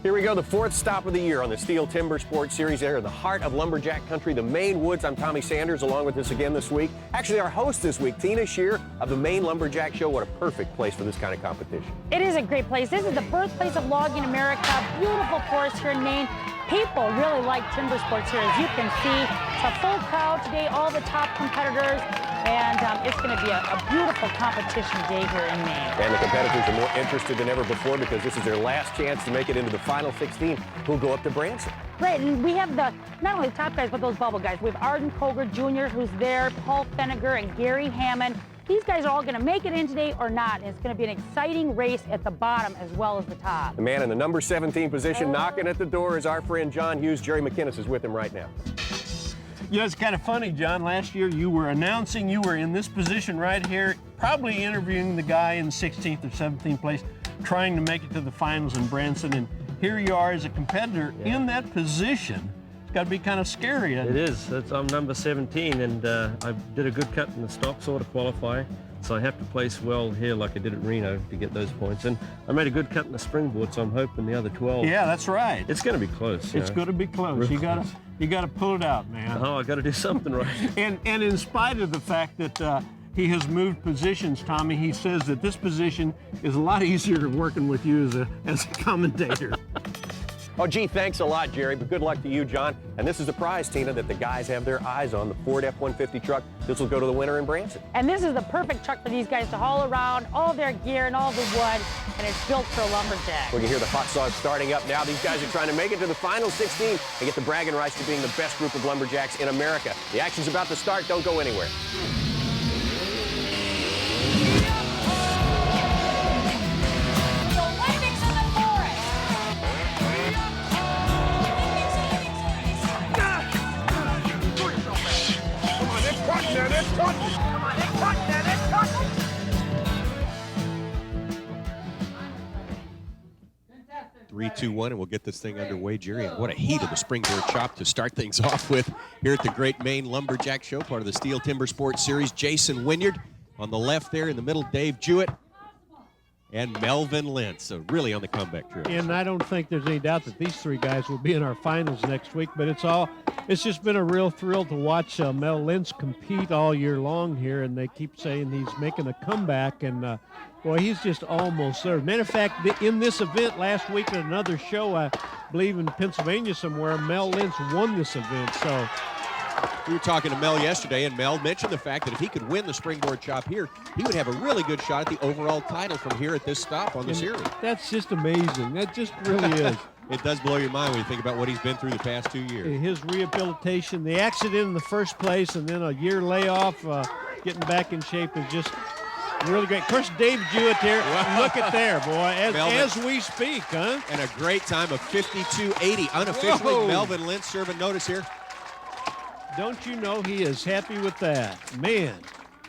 Here we go, the fourth stop of the year on the STIHL Timbersports Series. There in the heart of lumberjack country, the Maine woods. I'm Tommy Sanders, along with us again this week. Actually, our host this week, Tina Shear of the Maine Lumberjack Show. What a perfect place for this kind of competition. It is a great place. This is the birthplace of logging America. Beautiful forest here in Maine. People really like timber sports here, as you can see. It's a full crowd today, all the top competitors, and it's going to be a beautiful competition day here in Maine. And the competitors are more interested than ever before because this is their last chance to make it into the final 16 who'll go up to Branson. Right, and we have not only the top guys, but those bubble guys. We have Arden Koger Jr., who's there, Paul Feniger, and Gary Hammond. These guys are all going to make it in today or not, and it's going to be an exciting race at the bottom as well as the top. The man in the number 17 position knocking at the door is our friend John Hughes. Jerry McInnes is with him right now. Yeah, it's kind of funny, John. Last year you were announcing you were in this position right here, probably interviewing the guy in 16th or 17th place, trying to make it to the finals in Branson, and here you are as a competitor in that position. It's got to be kind of scary. It is. I'm number 17, and I did a good cut in the stock sort of qualify, so I have to place well here like I did at Reno to get those points. And I made a good cut in the Springboard, so I'm hoping the other 12. Yeah, that's right. It's going to be close. It's going to be close. You got to pull it out, man. Oh, I got to do something right. And in spite of the fact that he has moved positions, Tommy, he says that this position is a lot easier working with you as a commentator. Oh, gee, thanks a lot, Jerry, but good luck to you, John. And this is a prize, Tina, that the guys have their eyes on, the Ford F-150 truck. This will go to the winner in Branson. And this is the perfect truck for these guys to haul around, all their gear and all the wood, and it's built for a lumberjack. We can hear the hot sauce starting up now. These guys are trying to make it to the final 16 and get the bragging rights to being the best group of lumberjacks in America. The action's about to start. Don't go anywhere. Come on, they're cutting now, they're cutting. 3, 2, 1, and we'll get this thing underway, Jerry. And what a heat of the Springboard chop to start things off with here at the Great Maine Lumberjack Show, part of the STIHL Timbersports Series. Jason Wynyard on the left there, in the middle, Dave Jewett and Melvin Lentz. So really on the comeback trip. And I don't think there's any doubt that these three guys will be in our finals next week, but it's just been a real thrill to watch Mel Lentz compete all year long here, and they keep saying he's making a comeback, and boy, he's just almost there. Matter of fact, in this event last week at another show, I believe in Pennsylvania somewhere, Mel Lentz won this event. So we were talking to Mel yesterday, and Mel mentioned the fact that if he could win the Springboard chop here, he would have a really good shot at the overall title from here at this stop on the series. That's just amazing. That just really is. It does blow your mind when you think about what he's been through the past 2 years. His rehabilitation, the accident in the first place, and then a year layoff, getting back in shape is just really great. Of course, Dave Jewett here. Look at there, boy, as we speak, huh? And a great time of 52.80. Unofficially, whoa. Melvin Lentz serving notice here. Don't you know he is happy with that? Man.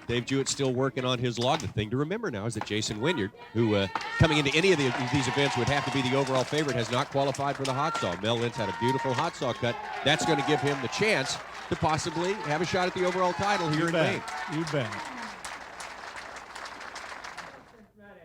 Dave Jewett still working on his log. The thing to remember now is that Jason Wynyard, who coming into any of these events would have to be the overall favorite, has not qualified for the hot saw. Mel Lentz had a beautiful hot saw cut. That's going to give him the chance to possibly have a shot at the overall title here in Maine. You bet.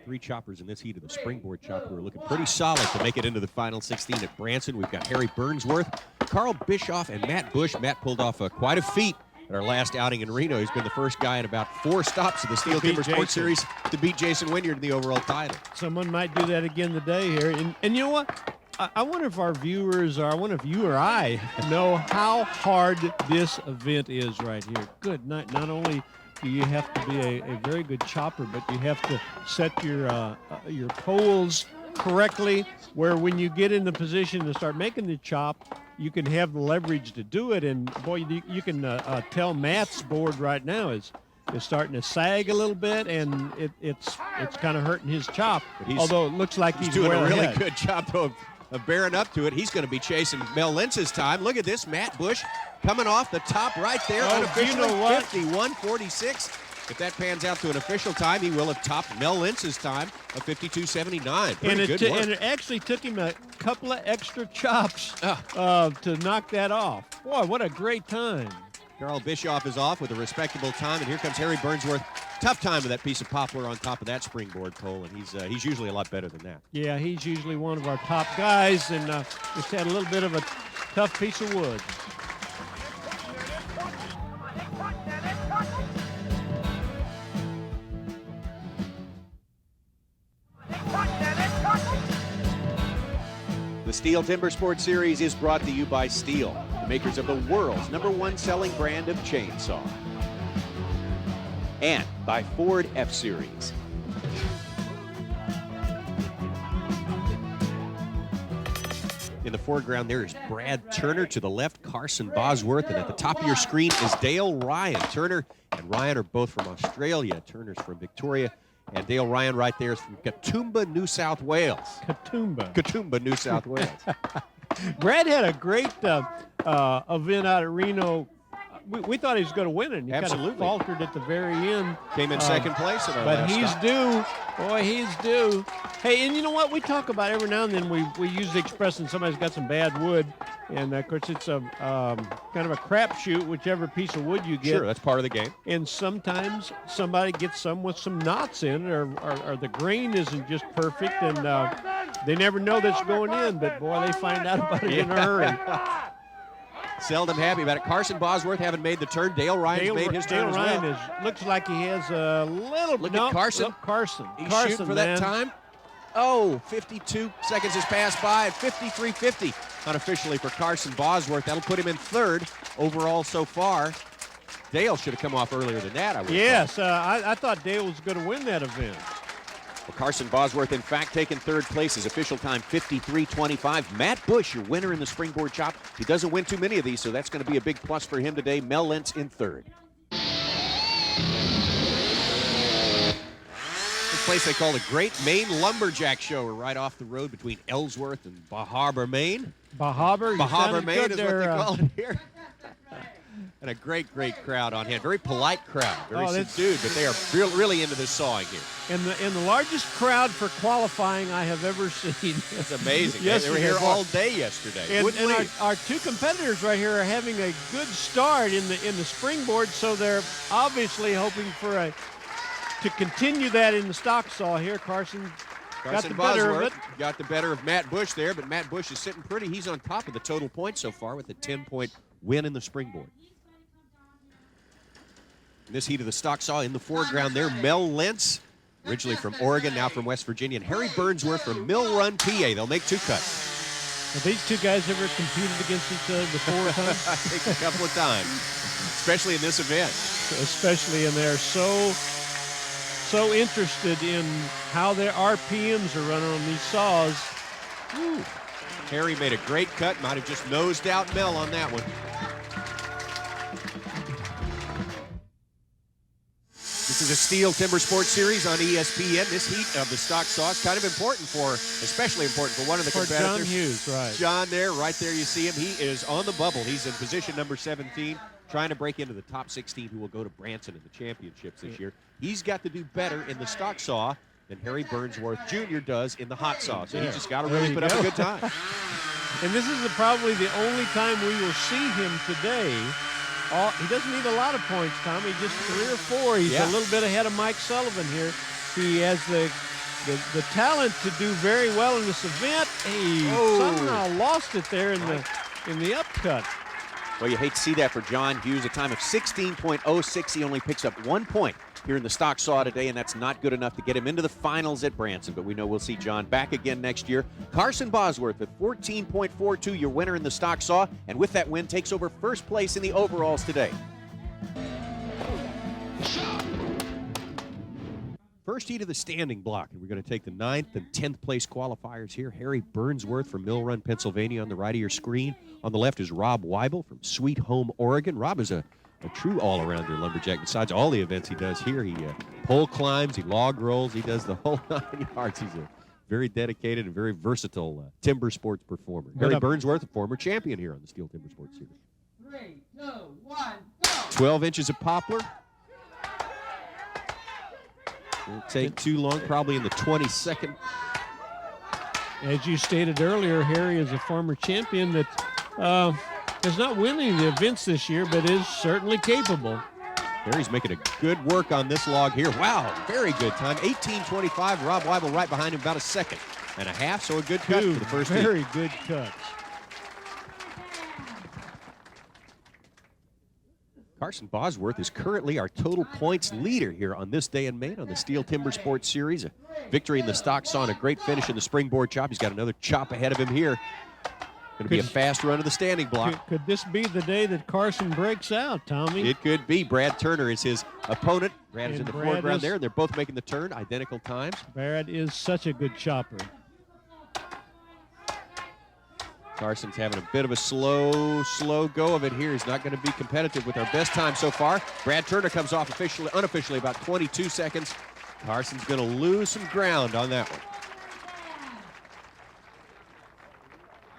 3 choppers in this heat of the Springboard chop who are looking pretty solid to make it into the final 16 at Branson. We've got Harry Burnsworth, Carl Bischoff, and Matt Bush. Matt pulled off quite a feat at our last outing in Reno. He's been the first guy in about 4 stops of the STIHL Timbersports Series to beat Jason Wynyard in the overall title. Someone might do that again today here. And you know what? I wonder if our viewers, or I wonder if you or I know how hard this event is right here. Good night. Not only do you have to be a very good chopper, but you have to set your poles correctly, where when you get in the position to start making the chop, you can have the leverage to do it. And boy, you can tell Matt's board right now is starting to sag a little bit, and it's kind of hurting his chop. Although it looks like he's doing well a really ahead. good job though of bearing up to it. He's going to be chasing Mel Lentz's time. Look at this, Matt Bush coming off the top right there. Unofficially, you know what? 51.46. If that pans out to an official time, he will have topped Mel Lentz's time of 52.79. And it actually took him a couple of extra chops to knock that off. Boy, what a great time. Carl Bischoff is off with a respectable time, and here comes Harry Burnsworth tough time with that piece of poplar on top of that springboard pole, and he's usually a lot better than that. Yeah, he's usually one of our top guys, and just had a little bit of a tough piece of wood. The STIHL Timber Sports Series is brought to you by STIHL, the makers of the world's #1 selling brand of chainsaw. And by Ford F-Series. In the foreground there is Brad Turner. To the left, Carson Bosworth. And at the top of your screen is Dale Ryan. Turner and Ryan are both from Australia. Turner's from Victoria. And Dale Ryan right there is from Katoomba, New South Wales. Katoomba, New South Wales. Brad had a great event out at Reno. We thought he was going to win it, and he kind of faltered at the very end. Came in second place at our last But he's stop. due. Boy, he's due. Hey, and you know what? We talk about every now and then we use the expression somebody's got some bad wood. And, of course, it's a kind of a crapshoot, whichever piece of wood you get. Sure, that's part of the game. And sometimes somebody gets some with some knots in it, or the grain isn't just perfect, and they never know that's going in. But, boy, they find out about it in a hurry. Seldom happy about it. Carson Bosworth having made the turn. Dale Ryan's made his turn as well. Dale Ryan looks like he has a little. Look at Carson. Carson. He's Carson, shooting for that time. Oh, 52 seconds has passed by at 53.50 unofficially for Carson Bosworth. That'll put him in third overall so far. Dale should have come off earlier than that, I would Yes, I thought Dale was going to win that event. Well, Carson Bosworth, in fact, taking third place. His official time, 53.25. Matt Bush, your winner in the springboard chop. He doesn't win too many of these, so that's going to be a big plus for him today. Mel Lentz in third. This place they call the Great Maine Lumberjack Show. We're right off the road between Ellsworth and Bar Harbor, Maine. Bar Harbor? Maine is what they call it here. And a great crowd on hand. Very polite crowd. Very subdued, but they are really into this sawing here. And the largest crowd for qualifying I have ever seen. It's amazing. Yes, they were here all day yesterday. And our two competitors right here are having a good start in the springboard, so they're obviously hoping for to continue that in the stock saw here. Carson got the better of it. Got the better of Matt Bush there, but Matt Bush is sitting pretty. He's on top of the total points so far with a 10-point win in the springboard. In this heat of the stock saw in the foreground there, Mel Lentz, originally from Oregon, now from West Virginia, and Harry Burnsworth from Mill Run, PA. They'll make two cuts. Have these two guys ever competed against each other before? I think a couple of times, especially in this event. Especially, and they're so interested in how their RPMs are running on these saws. Woo. Harry made a great cut, might have just nosed out Mel on that one. This is a STIHL Timber Sports Series on ESPN. This heat of the stock saw is kind of important especially important for one of the competitors. John Hughes, right. John there, right there you see him. He is on the bubble. He's in position number 17, trying to break into the top 16 who will go to Branson in the championships this year. He's got to do better in the stock saw than Harry Burnsworth Jr. does in the hot saw. So he's just got to really put up a good time. And this is probably the only time we will see him today. He doesn't need a lot of points, Tommy, just 3 or 4. He's a little bit ahead of Mike Sullivan here. He has the talent to do very well in this event. He somehow lost it there in the upcut. Well, you hate to see that for John Hughes. A time of 16.06. He only picks up 1 point here in the stock saw today, and that's not good enough to get him into the finals at Branson. But we know we'll see John back again next year. Carson Bosworth at 14.42, your winner in the stock saw, and with that win takes over first place in the overalls today. First heat of the standing block, and we're going to take the 9th and 10th place qualifiers here. Harry Burnsworth from Mill Run, Pennsylvania on the right of your screen. On the left is Rob Weibel from Sweet Home, Oregon. Rob is a true all-arounder lumberjack. Besides all the events he does here, he pole climbs, he log rolls, he does the whole 9 yards. He's a very dedicated and very versatile timber sports performer. Harry Burnsworth, a former champion here on the STIHL Timber Sports Series. 3, 2, 1, go! 12 inches of poplar. Won't take too long, probably in the 22nd. As you stated earlier, Harry is a former champion that is not winning the events this year, but is certainly capable. Harry's making a good work on this log here. Wow, very good time. 18:25. Rob Weibel right behind him, about a second and a half, so a good cut for the first heat. Very good cuts. Carson Bosworth is currently our total points leader here on this day in Maine on the STIHL Timbersports Series. A victory in the stock saw and a great finish in the springboard chop. He's got another chop ahead of him here. Going to be a fast run of the standing block. Could this be the day that Carson breaks out, Tommy? It could be. Brad Turner is his opponent. Brad is in the Brad foreground there. They're both making the turn, identical times. Brad is such a good chopper. Carson's having a bit of a slow go of it here. He's not going to be competitive with our best time so far. Brad Turner comes off unofficially about 22 seconds. Carson's going to lose some ground on that one.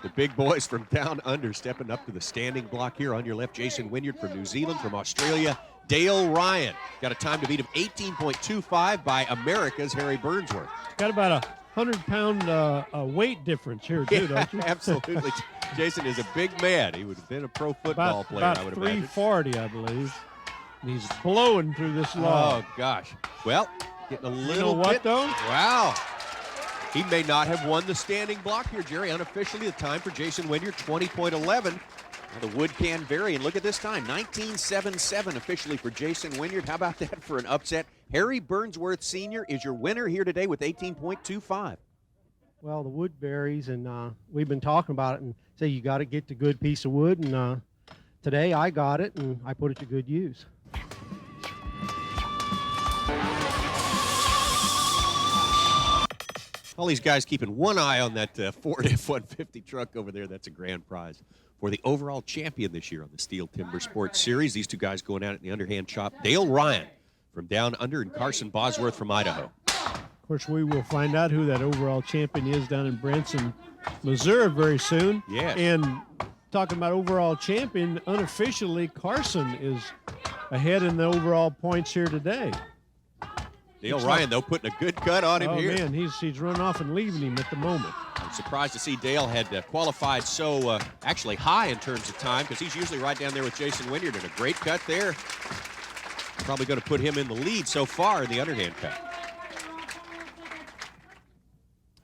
The big boys from down under stepping up to the standing block here. On your left, Jason Wynyard from New Zealand. From Australia, Dale Ryan. Got a time to beat of 18.25 by America's Harry Burnsworth. Got about 100-pound weight difference here, too, don't you? Absolutely. Jason is a big man. He would have been a pro football player, I would imagine. 340, I believe. And he's blowing through this log. Oh, gosh. Well, getting a little You know what, bit. though? Wow. He may not have won the standing block here, Jerry. Unofficially, the time for Jason Wynyard, 20.11. The wood can vary, and look at this time, 19.77 officially for Jason Wynyard. How about that for an upset? Harry Burnsworth Sr. is your winner here today with 18.25. Well, the wood varies, and we've been talking about it and say you got to get the good piece of wood, and today I got it, and I put it to good use. All these guys keeping one eye on that Ford F-150 truck over there. That's a grand prize for the overall champion this year on the STIHL Timbersports Series. These two guys going at it in the underhand chop. Dale Ryan from down under and Carson Bosworth from Idaho. Of course, we will find out who that overall champion is down in Branson, Missouri very soon. Yes. And talking about overall champion, unofficially, Carson is ahead in the overall points here today. Dale Ryan, though, putting a good cut on him here. Oh, man, he's run off and leaving him at the moment. I'm surprised to see Dale had qualified so actually high in terms of time, because he's usually right down there with Jason Wynyard, and a great cut there. Probably going to put him in the lead so far in the underhand cut.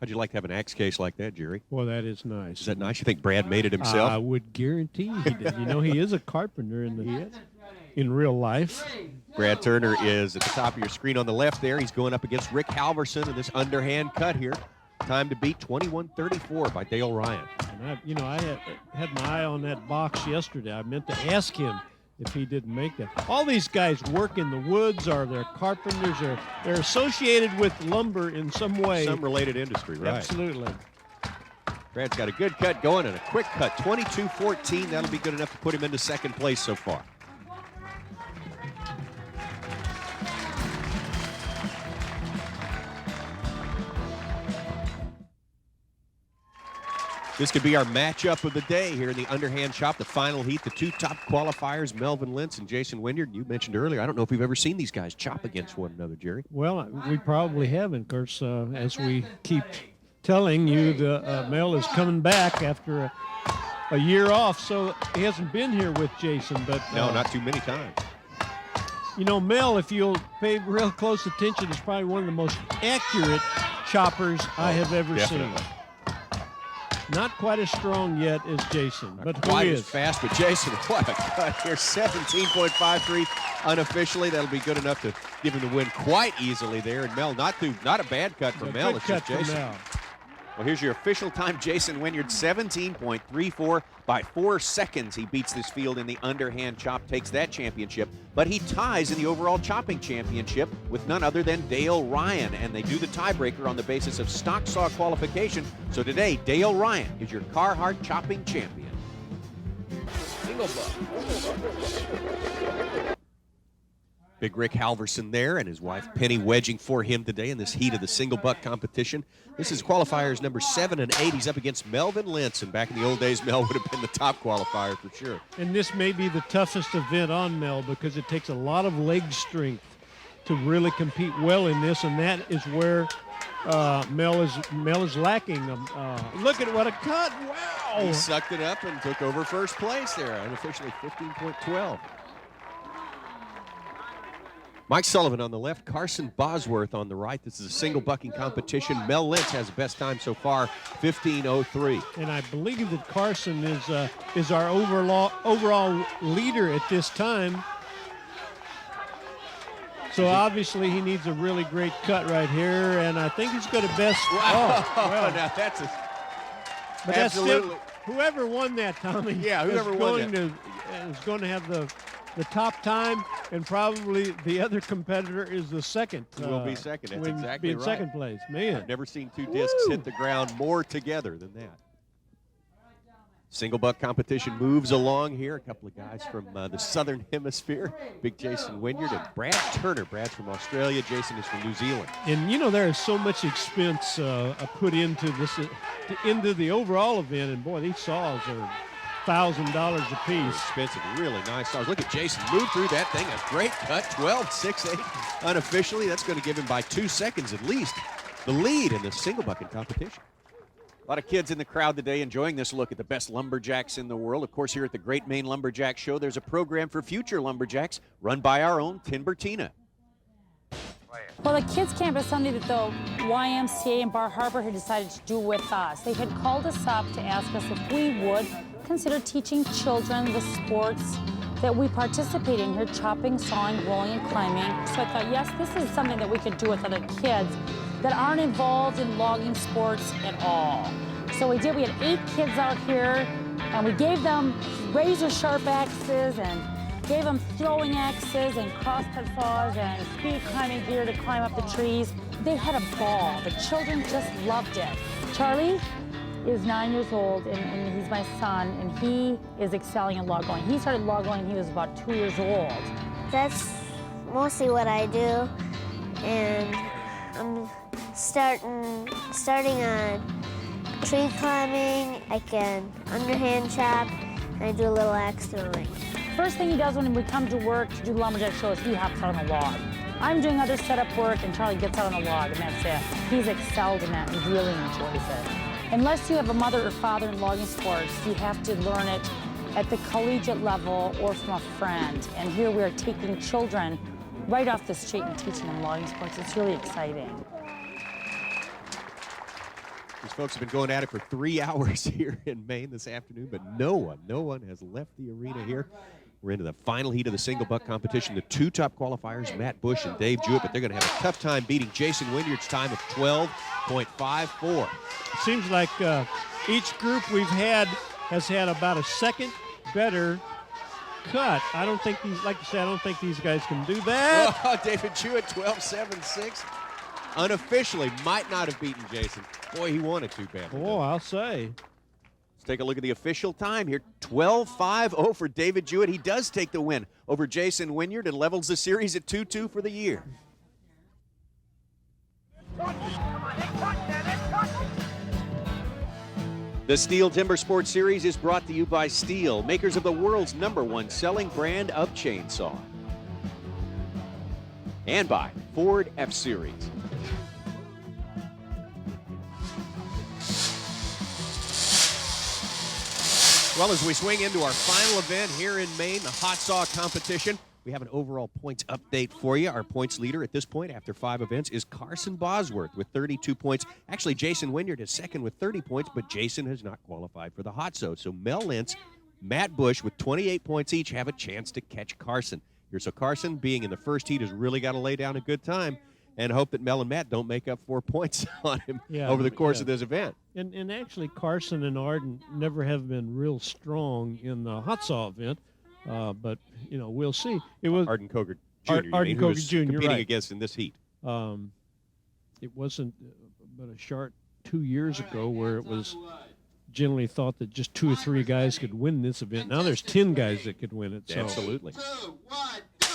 How'd you like to have an axe case like that, Jerry? Boy, that is nice. Is that nice? You think Brad made it himself? I would guarantee he did. You know, he is a carpenter in real life. Brad Turner is at the top of your screen on the left there. He's going up against Rick Halverson in this underhand cut here. Time to beat 21:34 by Dale Ryan. And I had my eye on that box yesterday. I meant to ask him if he didn't make that. All these guys work in the woods, or they're carpenters, or they're associated with lumber in some way. Some related industry, right? Absolutely. Brad's got a good cut going and a quick cut, 22:14. That'll be good enough to put him into second place so far. This could be our matchup of the day here in the underhand chop, the final heat. The two top qualifiers, Melvin Lentz and Jason Wynyard. You mentioned earlier, I don't know if we've ever seen these guys chop against one another, Jerry. Well, we probably haven't. Of course, as we keep telling you, the Mel is coming back after a year off, so he hasn't been here with Jason. But no, not too many times. You know, Mel, if you'll pay real close attention, is probably one of the most accurate choppers I have ever seen. Not quite as strong yet as Jason, but quite who as is? fast, but Jason, what a cut here, 17.53 unofficially. That'll be good enough to give him the win quite easily there. And Mel, not a bad cut for Mel. It's just Jason. Well, here's your official time. Jason Wynyard, 17.34 by 4 seconds. He beats this field in the underhand chop, takes that championship, but he ties in the overall chopping championship with none other than Dale Ryan, and they do the tiebreaker on the basis of stock saw qualification. So today, Dale Ryan is your Carhartt chopping champion. Single buck. Big Rick Halverson there and his wife Penny wedging for him today in this heat of the single buck competition. This is qualifiers number 7 and 8. He's up against Melvin Lentz, and back in the old days, Mel would have been the top qualifier for sure. And this may be the toughest event on Mel because it takes a lot of leg strength to really compete well in this, and that is where Mel is lacking. Look at what a cut! Wow! He sucked it up and took over first place there, unofficially 15.12. Mike Sullivan on the left, Carson Bosworth on the right. This is a single bucking competition. Mel Lentz has the best time so far, 15:03. And I believe that Carson is our overall leader at this time. So obviously he needs a really great cut right here, and I think he's got a best. Wow. Oh, well. Now that's a, But absolutely. That's still, whoever won that, Tommy, Yeah, whoever won that. is going to have the top time, and probably the other competitor is the second. Will be second. That's will exactly be in right. second place. Man, I've never seen two discs hit the ground more together than that. Single buck competition moves along here. A couple of guys from the southern hemisphere. Big Jason Wynyard and Brad Turner. Brad's from Australia. Jason is from New Zealand. and you know there is so much expense put into this, into the overall event, and boy, these saws are $1,000 a piece. Expensive, really nice saws. Look at Jason move through that thing. A great cut, 12.68 unofficially. That's going to give him by 2 seconds at least the lead in the single bucket competition. A lot of kids in the crowd today enjoying this look at the best lumberjacks in the world. Of course, here at the Great Maine Lumberjack Show, there's a program for future lumberjacks run by our own Timbertina. Well, the kids camp is something that the YMCA in Bar Harbor had decided to do with us. They had called us up to ask us if we would consider teaching children the sports that we participate in here, chopping, sawing, rolling, and climbing. So I thought, yes, this is something that we could do with other kids that aren't involved in logging sports at all. So we did. We had 8 kids out here, and we gave them razor-sharp axes and gave them throwing axes and crosscut saws and speed climbing gear to climb up the trees. They had a ball. The children just loved it. Charlie is 9 years old, and he's my son, and he is excelling in log rolling. He started log rolling when he was about 2 years old. That's mostly what I do, and I'm starting on tree climbing. I can underhand chop, and I do a little axe throwing. First thing he does when we come to work to do the lumberjack show is he hops out on a log. I'm doing other setup work, and Charlie gets out on a log, and that's it. He's excelled in that, and he really enjoys it. Unless you have a mother or father in logging sports, you have to learn it at the collegiate level or from a friend. And here we are taking children right off the street and teaching them logging sports. It's really exciting. These folks have been going at it for 3 hours here in Maine this afternoon, but no one has left the arena here. We're into the final heat of the single buck competition. The 2 top qualifiers, Matt Bush and Dave Jewett, but they're going to have a tough time beating Jason Wynyard's time of 12.54. It seems like each group we've had has had about a second better cut. I don't think these, like you said, I don't think these guys can do that. Oh, David Jewett, 12.76. Unofficially might not have beaten Jason. Boy, he wanted to, bad. Oh, I'll say. Let's take a look at the official time here. 12.50 for David Jewett. He does take the win over Jason Wynyard and levels the series at 2-2 for the year. The STIHL Timber Sports Series is brought to you by STIHL, makers of the world's #1 selling brand of chainsaw. And by Ford F-Series. Well, as we swing into our final event here in Maine, the hot saw competition, we have an overall points update for you. Our points leader at this point after 5 events is Carson Bosworth with 32 points. Actually, Jason Wynyard is second with 30 points, but Jason has not qualified for the hot saw. So Mel Lentz, Matt Bush with 28 points each have a chance to catch Carson. Here, so Carson, being in the first heat, has really got to lay down a good time and hope that Mel and Matt don't make up 4 points on him over the course of this event. And actually, Carson and Arden never have been real strong in the hot saw event. But, you know, we'll see. It was Arden Coger Jr. Arden Coger Jr. competing right. against in this heat. It wasn't but a short 2 years ago where it was generally thought that just 2 or 3 guys could win this event. Now there's 10 guys that could win it. So. Absolutely. 2, 1, go!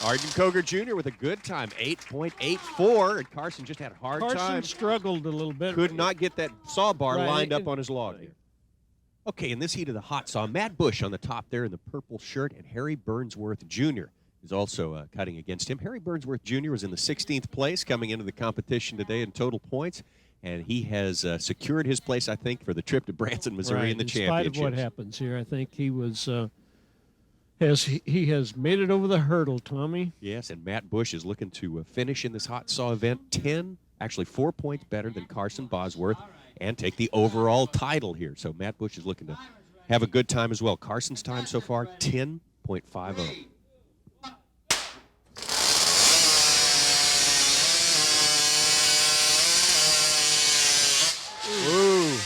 Arden Coger Jr. with a good time, 8.84, and Carson just had a hard time. Carson struggled a little bit. Could not get that saw bar Right. lined up on his log. Right. Okay, in this heat of the hot saw, Matt Bush on the top there in the purple shirt and Harry Burnsworth Jr. is also cutting against him. Harry Burnsworth Jr. was in the 16th place coming into the competition today in total points, and he has secured his place, I think, for the trip to Branson, Missouri in the championship. In spite of what happens here, I think he was he has made it over the hurdle, Tommy. Yes, and Matt Bush is looking to finish in this hot saw event 4 points better than Carson Bosworth and take the overall title here. So Matt Bush is looking to have a good time as well. Carson's time so far, 10.50. Ooh.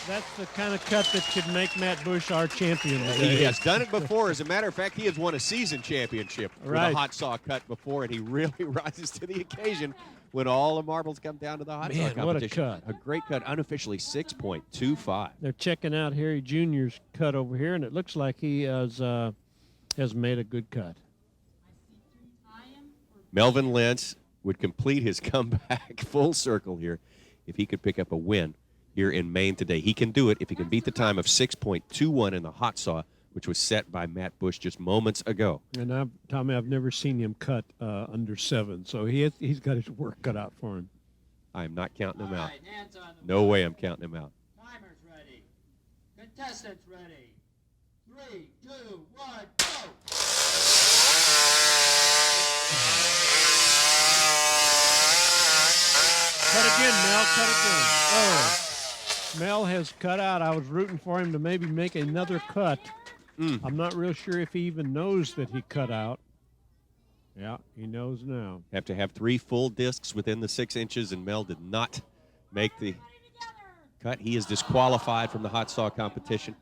That's the kind of cut that could make Matt Bush our champion today. He has done it before. As a matter of fact, he has won a season championship with a hot saw cut before, and he really rises to the occasion when all the marbles come down to the hot saw competition. What a cut. A great cut, unofficially 6.25. They're checking out Harry Jr.'s cut over here, and it looks like he has made a good cut. Melvin Lentz would complete his comeback full circle here if he could pick up a win here in Maine today. He can do it if he can beat the time of 6.21 in the hot saw, which was set by Matt Bush just moments ago. And Tommy, I've never seen him cut under 7, so he's got his work cut out for him. I am not counting him out. No way I'm counting him out. Timers ready. Contestants ready. 3, 2, 1, go! Cut again, Mel. Cut again. Oh, Mel has cut out. I was rooting for him to maybe make another cut. I'm not real sure if he even knows that he cut out. Yeah, he knows now. Have to have 3 full discs within the 6 inches, and Mel did not make the cut. He is disqualified from the hot saw competition.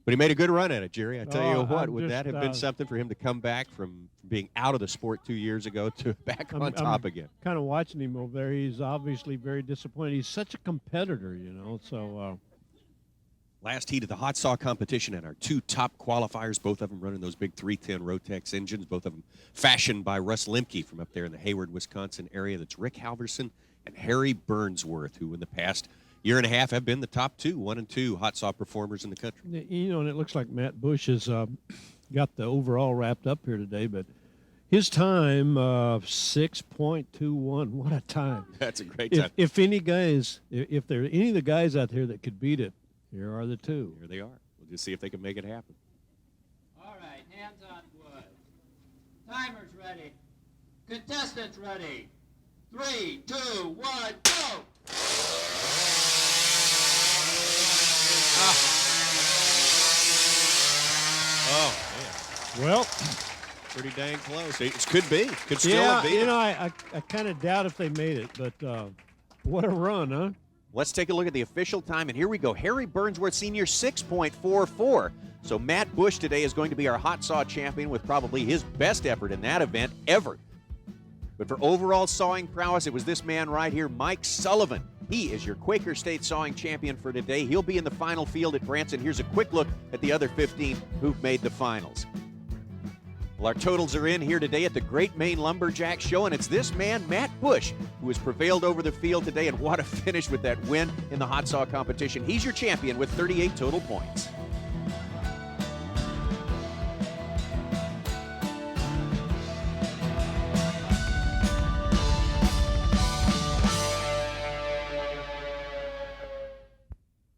But he made a good run at it, Jerry. I tell you what, would that have been something for him to come back from being out of the sport 2 years ago to back on top again? Kind of watching him over there. He's obviously very disappointed. He's such a competitor, you know, so... Last heat of the hot saw competition, and our 2 top qualifiers, both of them running those big 310 Rotex engines, both of them fashioned by Russ Lemke from up there in the Hayward, Wisconsin area. That's Rick Halverson and Harry Burnsworth, who in the past year and a half have been the top 1 and 2 hot saw performers in the country. You know, and it looks like Matt Bush has got the overall wrapped up here today, but his time of 6.21, what a time. That's a great time. If any guys, if there are any of the guys out there that could beat it, here are the 2. Here they are. We'll just see if they can make it happen. All right, hands on wood. Timers ready. Contestants ready. 3, 2, 1, go! Oh, man. Well, pretty dang close. It could be. Could still be. You know, I kind of doubt if they made it, but what a run, huh? Let's take a look at the official time, and here we go. Harry Burnsworth Sr., 6.44. So Matt Bush today is going to be our hot saw champion with probably his best effort in that event ever. But for overall sawing prowess, it was this man right here, Mike Sullivan. He is your Quaker State sawing champion for today. He'll be in the final field at Branson. Here's a quick look at the other 15 who've made the finals. Well, our totals are in here today at the Great Maine Lumberjack Show, and it's this man, Matt Bush, who has prevailed over the field today, and what a finish with that win in the hot saw competition. He's your champion with 38 total points.